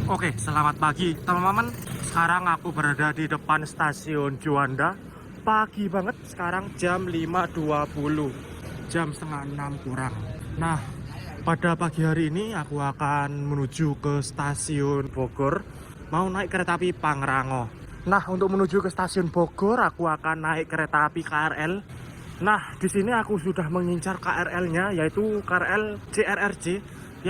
Oke, selamat pagi teman-teman. Sekarang aku berada di depan stasiun Juanda. Pagi banget, sekarang jam 5.20, jam setengah 6 kurang. Nah, pada pagi hari ini aku akan menuju ke stasiun Bogor, mau naik kereta api Pangrango. Nah, untuk menuju ke stasiun Bogor aku akan naik kereta api KRL. Nah, di sini aku sudah mengincar KRL-nya, yaitu KRL CRRC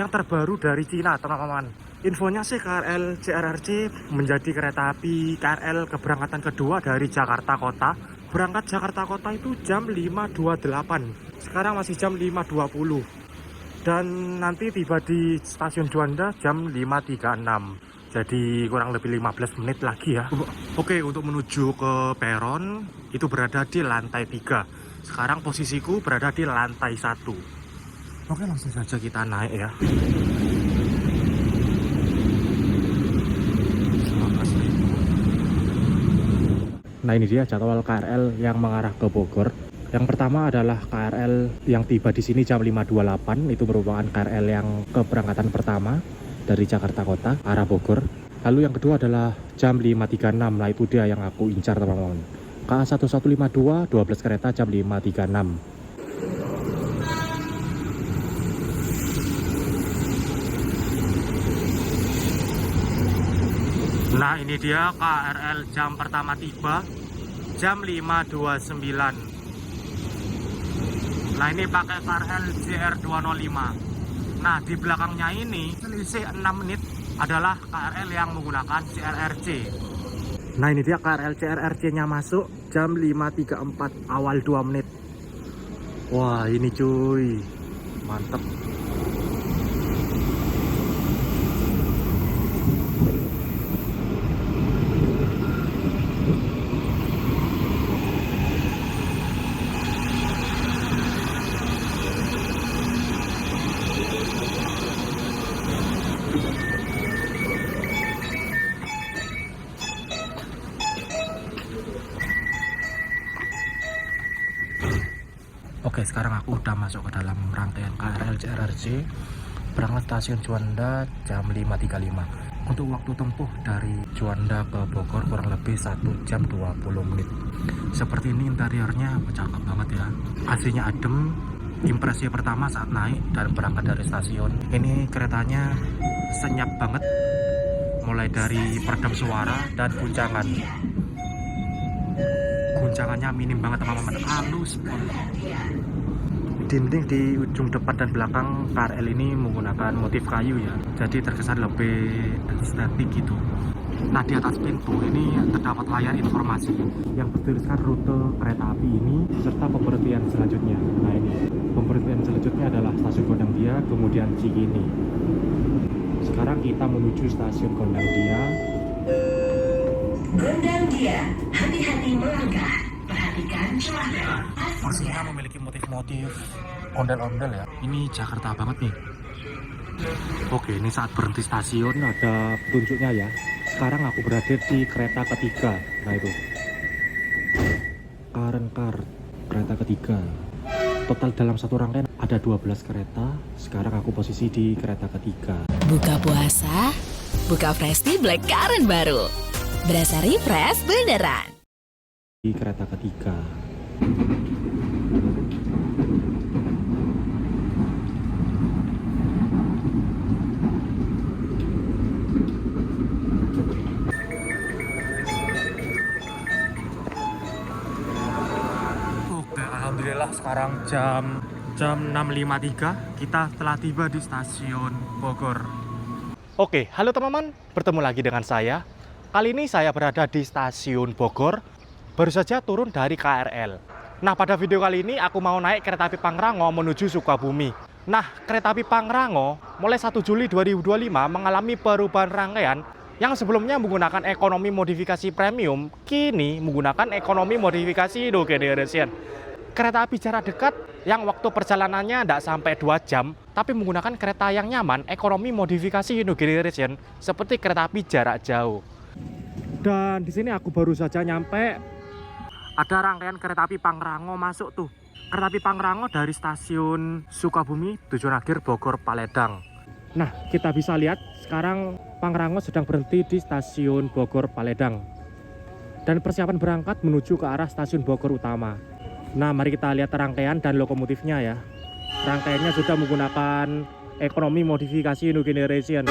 yang terbaru dari Cina, teman-teman. Infonya sih KRL CRRC menjadi kereta api KRL keberangkatan kedua dari Jakarta Kota. Berangkat Jakarta Kota itu jam 5.28. Sekarang masih jam 5.20. Dan nanti tiba di stasiun Juanda jam 5.36. Jadi kurang lebih 15 menit lagi ya. Oke, untuk menuju ke peron itu berada di lantai 3. Sekarang posisiku berada di lantai 1. Oke, langsung saja kita naik ya. Nah, ini dia jadwal KRL yang mengarah ke Bogor. Yang pertama adalah KRL yang tiba di sini jam 5.28. Itu merupakan KRL yang keberangkatan pertama dari Jakarta Kota arah Bogor. Lalu yang kedua adalah jam 5.36. Nah, itu dia yang aku incar, teman-teman. KA 1152 12 kereta jam 5.36. Nah, ini dia KRL jam pertama tiba jam 5.29. Nah, ini pakai KRL JR205. Nah, di belakangnya ini selisih 6 menit adalah KRL yang menggunakan CRRC. Nah, ini dia KRL CRRC-nya masuk jam 5.34 awal 2 menit. Wah, ini cuy, mantep. Oke, sekarang aku udah masuk ke dalam rangkaian KRL CRRC. Berangkat stasiun Juanda jam 5.35. Untuk waktu tempuh dari Juanda ke Bogor kurang lebih 1 jam 20 menit. Seperti ini interiornya cakep banget ya. Aslinya adem. Impresi pertama saat naik dan berangkat dari stasiun. Ini keretanya senyap banget. Mulai dari peredam suara dan guncangan. Guncangannya minim banget, teman-teman, halus. Dinding di ujung depan dan belakang KRL ini menggunakan motif kayu ya, jadi terkesan lebih estetik gitu. Nah, di atas pintu ini terdapat layar informasi yang bertuliskan rute kereta api ini serta pemberhentian selanjutnya. Nah, ini pemberhentian selanjutnya adalah stasiun Gondangdia, kemudian Cikini. Sekarang kita menuju stasiun Gondangdia. Gondangdia, hati-hati melangkah, perhatikan celana. Mesinnya memiliki motif-motif ondel-ondel ya. Ini Jakarta banget nih. Oke, ini saat berhenti stasiun ada petunjuknya ya. Sekarang aku berada di kereta ketiga. Nah, itu Car kereta ketiga. Total dalam satu rangkaian ada 12 kereta. Sekarang aku posisi di kereta ketiga. Buka puasa, buka Fresti Black Current baru. Berasa refresh beneran. Di kereta ketiga. Oke, alhamdulillah sekarang jam 6.53 kita telah tiba di stasiun Bogor. Oke, halo teman-teman, bertemu lagi dengan saya. Kali ini saya berada di stasiun Bogor, baru saja turun dari KRL. Nah, pada video kali ini aku mau naik kereta api Pangrango menuju Sukabumi. Nah, kereta api Pangrango mulai 1 Juli 2025 mengalami perubahan rangkaian yang sebelumnya menggunakan ekonomi modifikasi premium, kini menggunakan ekonomi modifikasi no generation. Kereta api jarak dekat yang waktu perjalanannya tidak sampai 2 jam, tapi menggunakan kereta yang nyaman, ekonomi modifikasi no generation, seperti kereta api jarak jauh. Dan di sini aku baru saja nyampe. Ada rangkaian kereta api Pangrango masuk tuh. Kereta api Pangrango dari stasiun Sukabumi tujuan akhir Bogor Paledang. Nah, kita bisa lihat sekarang Pangrango sedang berhenti di stasiun Bogor Paledang. Dan persiapan berangkat menuju ke arah stasiun Bogor Utama. Nah, mari kita lihat rangkaian dan lokomotifnya ya. Rangkaiannya sudah menggunakan ekonomi modifikasi New Generation.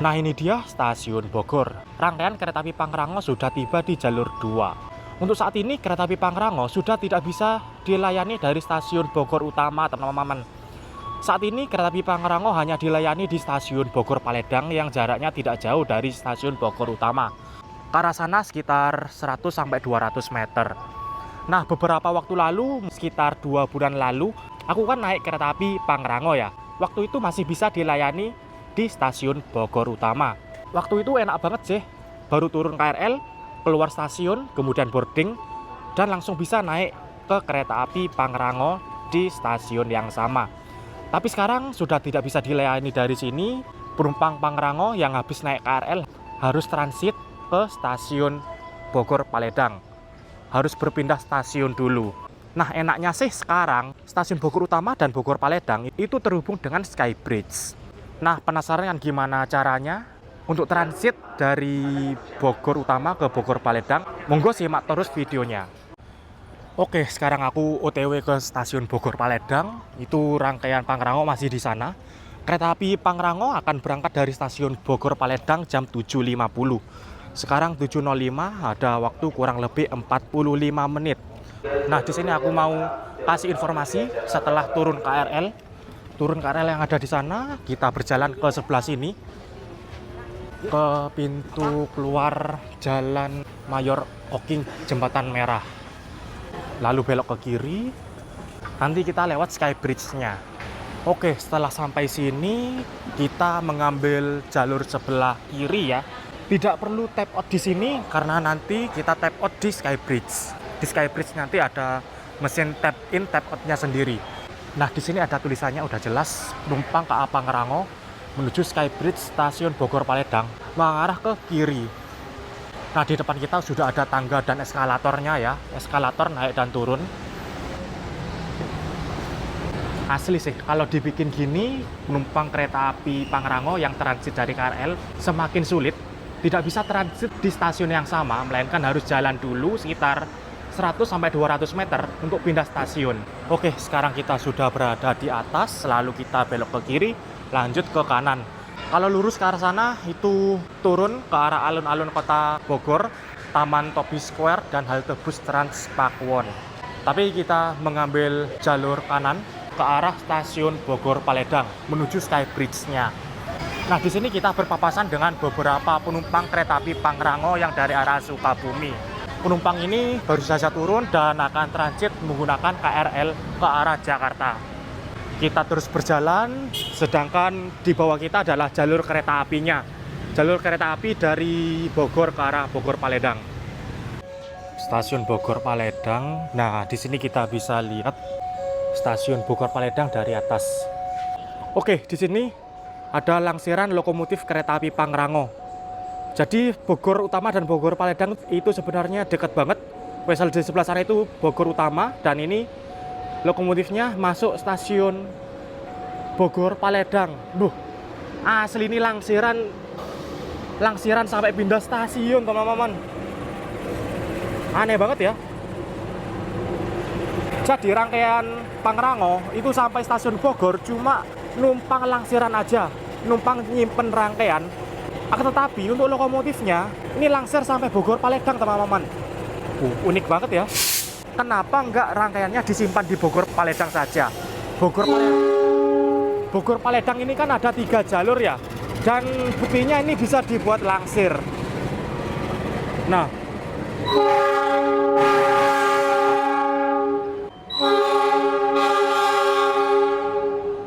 Nah, ini dia stasiun Bogor. Rangkaian kereta api Pangrango sudah tiba di jalur 2. Untuk saat ini kereta api Pangrango sudah tidak bisa dilayani dari stasiun Bogor Utama, teman-teman. Saat ini kereta api Pangrango hanya dilayani di stasiun Bogor Paledang yang jaraknya tidak jauh dari stasiun Bogor Utama. Ke arah sana sekitar 100-200 meter. Nah, beberapa waktu lalu, sekitar 2 bulan lalu, aku kan naik kereta api Pangrango ya. Waktu itu masih bisa dilayani di stasiun Bogor Utama. Waktu itu enak banget sih, baru turun KRL, keluar stasiun, kemudian boarding, dan langsung bisa naik ke kereta api Pangrango di stasiun yang sama. Tapi sekarang sudah tidak bisa dilayani dari sini. Penumpang Pangrango yang habis naik KRL harus transit ke stasiun Bogor Paledang. Harus berpindah stasiun dulu. Nah, enaknya sih sekarang stasiun Bogor Utama dan Bogor Paledang itu terhubung dengan Skybridge. Nah, penasaran kan gimana caranya untuk transit dari Bogor Utama ke Bogor Paledang? Monggo simak terus videonya. Oke, sekarang aku OTW ke stasiun Bogor Paledang. Itu rangkaian Pangrango masih di sana. Kereta api Pangrango akan berangkat dari stasiun Bogor Paledang jam 7.50. Sekarang 7.05, ada waktu kurang lebih 45 menit. Nah, di sini aku mau kasih informasi setelah turun KRL. Turun KRL yang ada di sana, kita berjalan ke sebelah sini, ke pintu keluar Jalan Mayor Oking Jembatan Merah. Lalu belok ke kiri, nanti kita lewat Skybridge-nya. Oke, setelah sampai sini, kita mengambil jalur sebelah kiri ya. Tidak perlu tap out di sini, karena nanti kita tap out di Skybridge. Di Skybridge nanti ada mesin tap in, tap out-nya sendiri. Nah, di sini ada tulisannya udah jelas, penumpang KA Pangrango menuju Skybridge stasiun Bogor Paledang mengarah ke kiri. Nah, di depan kita sudah ada tangga dan eskalatornya ya, eskalator naik dan turun. Asli sih, kalau dibikin gini, penumpang kereta api Pangrango yang transit dari KRL semakin sulit. Tidak bisa transit di stasiun yang sama, melainkan harus jalan dulu sekitar 100-200 meter untuk pindah stasiun. Oke, sekarang kita sudah berada di atas, lalu kita belok ke kiri, lanjut ke kanan. Kalau lurus ke arah sana, itu turun ke arah alun-alun kota Bogor, Taman Topi Square, dan halte bus Trans Pakuwon. Tapi kita mengambil jalur kanan ke arah stasiun Bogor Paledang, menuju Skybridge-nya. Nah, di sini kita berpapasan dengan beberapa penumpang kereta api Pangrango yang dari arah Sukabumi. Penumpang ini baru saja turun dan akan transit menggunakan KRL ke arah Jakarta. Kita terus berjalan, sedangkan di bawah kita adalah jalur kereta apinya. Jalur kereta api dari Bogor ke arah Bogor Paledang. Stasiun Bogor Paledang. Nah, di sini kita bisa lihat stasiun Bogor Paledang dari atas. Oke, di sini ada langsiran lokomotif kereta api Pangrango. Jadi Bogor Utama dan Bogor Paledang itu sebenarnya dekat banget. Wesel di sebelah sana itu Bogor Utama, dan ini lokomotifnya masuk stasiun Bogor Paledang. Asli ini langsiran sampai pindah stasiun, teman-teman. Aneh banget ya. Jadi rangkaian Pangrango itu sampai stasiun Bogor cuma numpang langsiran aja, numpang nyimpen rangkaian. Akan tetapi untuk lokomotifnya ini langsir sampai Bogor Paledang, teman-teman. Unik banget ya. Kenapa enggak rangkaiannya disimpan di Bogor Paledang saja? Bogor Paledang Bogor Paledang ini kan ada 3 jalur ya, dan buktinya ini bisa dibuat langsir.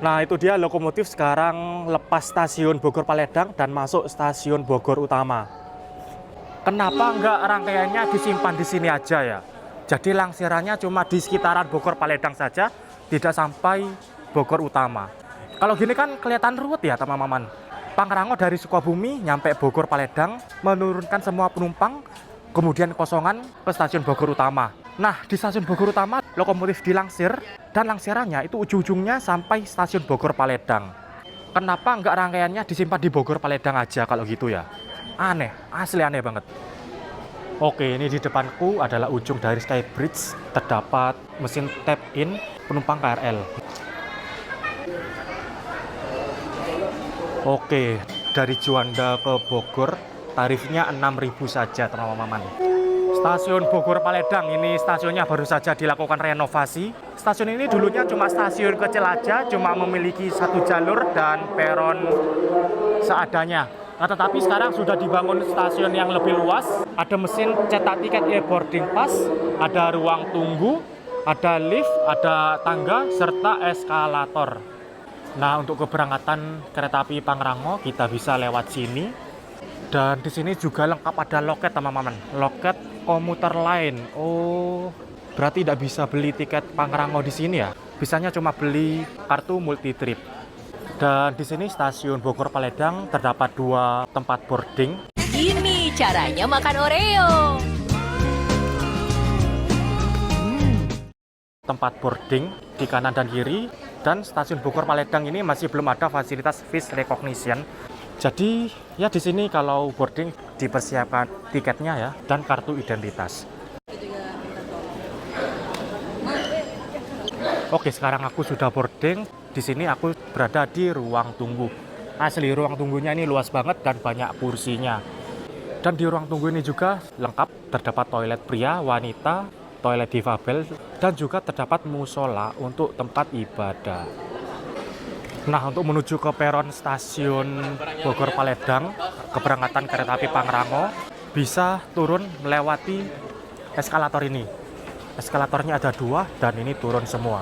Nah, itu dia lokomotif sekarang lepas stasiun Bogor Paledang dan masuk stasiun Bogor Utama. Kenapa enggak rangkaiannya disimpan di sini aja ya? Jadi langsirannya cuma di sekitaran Bogor Paledang saja, tidak sampai Bogor Utama. Kalau gini kan kelihatan ruwet ya teman-teman. Pangrango dari Sukabumi nyampe Bogor Paledang, menurunkan semua penumpang, kemudian kosongan ke stasiun Bogor Utama. Nah, di stasiun Bogor Utama lokomotif dilangsir dan langsirannya itu ujung-ujungnya sampai stasiun Bogor Paledang. Kenapa enggak rangkaiannya disimpan di Bogor Paledang aja kalau gitu ya? Aneh, asli aneh banget. Oke, ini di depanku adalah ujung dari Skybridge. Terdapat mesin tap in penumpang KRL. Oke, dari Juanda ke Bogor tarifnya 6.000 saja teman-teman. Stasiun Bogor Paledang ini stasiunnya baru saja dilakukan renovasi. Stasiun ini dulunya cuma stasiun kecil aja, cuma memiliki 1 jalur dan peron seadanya. Nah, tetapi sekarang sudah dibangun stasiun yang lebih luas. Ada mesin cetak tiket e-boarding pass, ada ruang tunggu, ada lift, ada tangga, serta eskalator. Nah, untuk keberangkatan kereta api Pangrango kita bisa lewat sini. Dan di sini juga lengkap ada loket teman-teman, loket komuter lain. Oh, berarti tidak bisa beli tiket Pangrango di sini ya? Bisanya cuma beli kartu multi trip. Dan di sini stasiun Bogor Paledang terdapat 2 tempat boarding. Gini caranya makan Oreo. Tempat boarding di kanan dan kiri. Dan stasiun Bogor Paledang ini masih belum ada fasilitas face recognition. Jadi ya di sini kalau boarding dipersiapkan tiketnya ya dan kartu identitas. Oke, sekarang aku sudah boarding. Di sini aku berada di ruang tunggu. Asli ruang tunggunya ini luas banget dan banyak kursinya. Dan di ruang tunggu ini juga lengkap, terdapat toilet pria, wanita, toilet difabel, dan juga terdapat musola untuk tempat ibadah. Nah, untuk menuju ke peron stasiun Bogor Paledang, keberangkatan kereta api Pangrango, bisa turun melewati eskalator ini. Eskalatornya ada 2 dan ini turun semua.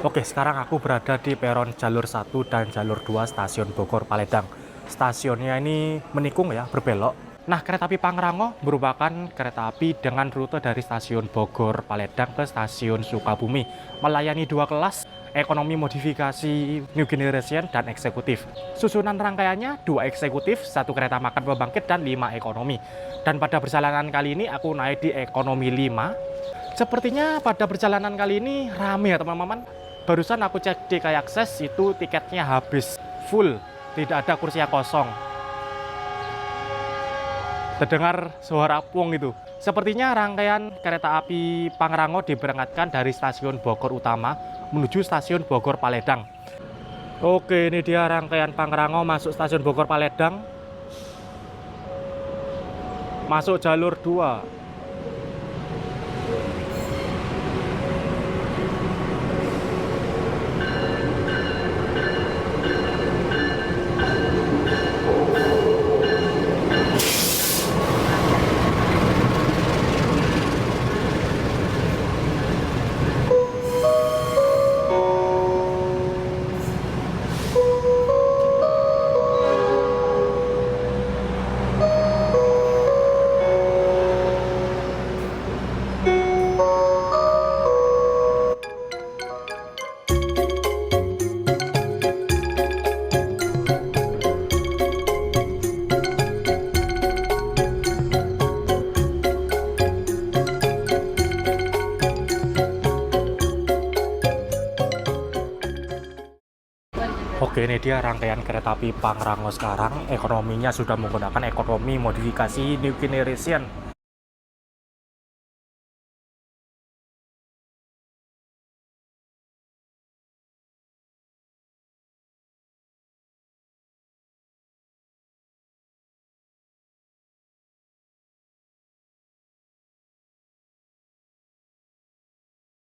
Oke, sekarang aku berada di peron jalur 1 dan jalur 2 stasiun Bogor Paledang. Stasiunnya ini menikung ya, berbelok. Nah, kereta api Pangrango merupakan kereta api dengan rute dari stasiun Bogor Paledang ke stasiun Sukabumi. Melayani 2 kelas, ekonomi modifikasi New Generation dan eksekutif. Susunan rangkaiannya 2 eksekutif, 1 kereta makan pembangkit, dan 5 ekonomi. Dan pada perjalanan kali ini aku naik di ekonomi 5. Sepertinya pada perjalanan kali ini rame ya teman-teman. Barusan aku cek di Kayakses itu tiketnya habis full, tidak ada kursi yang kosong. Terdengar suara puang itu. Sepertinya rangkaian kereta api Pangrango diberangkatkan dari stasiun Bogor Utama menuju stasiun Bogor Paledang. Oke, ini dia rangkaian Pangrango masuk stasiun Bogor Paledang. Masuk jalur 2. Oke, ini dia rangkaian kereta api Pangrango sekarang. Ekonominya sudah menggunakan ekonomi modifikasi New Generation.